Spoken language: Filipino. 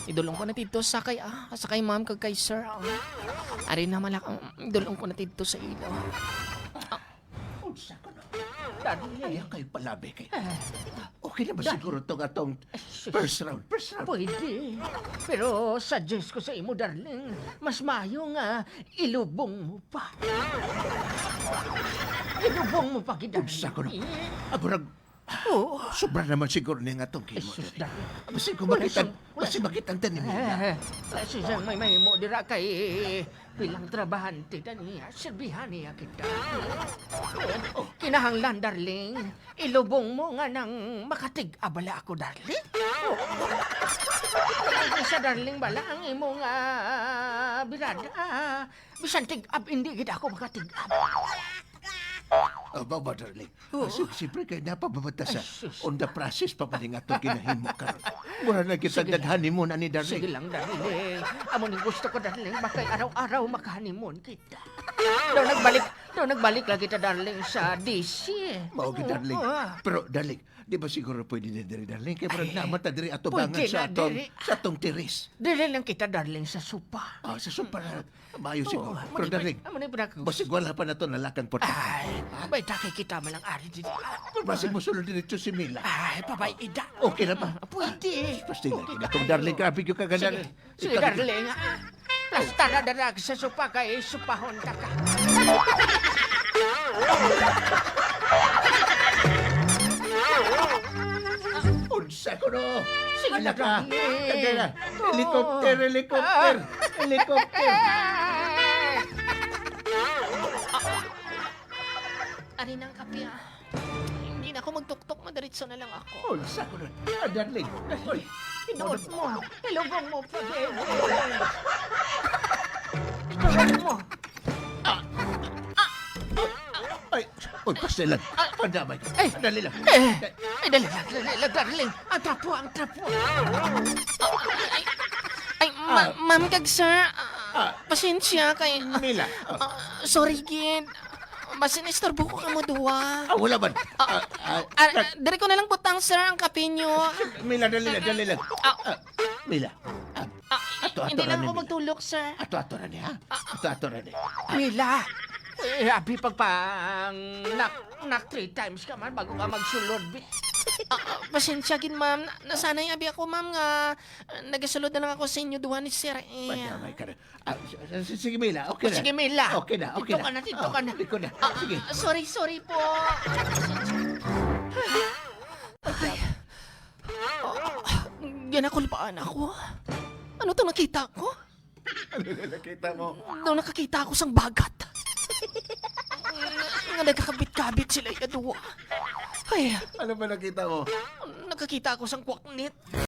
Idulong ko na dito sa kay ma'am kag kay sir. Ari na malak, idulong ko na dito sa ilo. Unsa ko na? Ayaw kayo palabi kay. Okay na ba siguro itong atong first round? First round. Pwede. Pero suggest ko sa imo, darling, mas mayo nga ilubong mo pa. Ilubong mo pa, darling. Unsa ko na? Agurag, Oo. sobra naman siguro niya nga itong kimo. Jesus, darling. Basi ko Wala makita, siyang- basi makita ang tanim mo. Sisang may mahimo dira kay bilang trabahante niya, silbihan niya kita. Kinahanglan, darling, ilubong mo nga nang makatig-abala ako, darling. Isa, darling, bala ang imo nga birada. Bisan tig-ab, hindi gid ako makatig-ab. Baba, darling. Oo. Siyempre kayo napababata sa Ay, sus. on the process pa maning atong kinahimo karon. Mura na kita Sige. dadhanin mo na ni darling. Sige lang, darling. Amo ning gusto ko, darling, bakay araw-araw makahanimon kita. Daw nagbalik lang kita, darling, sa DC. Mao gid darling. Oo. Pero darling, di ba siguro pwede na diri darling? Kaya parang namata diri ato pwede bangan na diri. sa atong tiris. Dili lang kita, darling, sa supa. Sa super maayo siguro. Oo, Pero darling, amo ni pinag- basig wala pa na to nalakan po. Ay, bay takay kita malang ari dito. Pero basig mo sulod dito si Mila. Ay, babay ida. Okay na ba? Pwede. Pasti lagi na kung darling, grabe yung kaganda. Sige, darling. Plasta na darag sa supa kay supahon ka ka. Unsa ko no? Sige na, Anak ka. darling. Kagaya na. Helicopter, helicopter. Helicopter. Ari nang kape Hindi na ako magtuktok, madiretso na lang ako. Unsa ko no? Darling. Oy, Inood mo. Ilubong mo pa, baby. Ilubong mo. ay, oy, pastilan. Pandamay. Ay. Dali lang. Ay, dali lang, darling. Ang trapo, ang trapo. Ay, ma'am kag sir, pasensya kay... Mila. Sorry, gid. Basin istorbo ko ka mo duwa. Wala man. Dari ko na lang butang, sir, ang kape nyo. Mila, dali lang, dali lang. Mila. Hindi lang ako magtulog, sir. Ato na niya. Ato na niya. Mila, abi pagpang nak 3 times ka man bago ka magsulod, be. Pasensya, gid, ma'am. Nasanay abi ako, ma'am, nga nagasulod na lang ako sa inyo duwa ni sir. Pandamay ka na. Sige, Mila. Okay na. Sige, Mila. Okay na, okay Dito ka na, dito ka na. Dito na. Sige. Sorry po. Ay. Ginakulpaan ako. Ano to nakita ko? Ano na nakita mo? Nung nakakita ako sang bagat. Nga nagkakabit-kabit sila yung duwa. Ay, Ano ba nakita mo? nakakita ako sang kwaknit.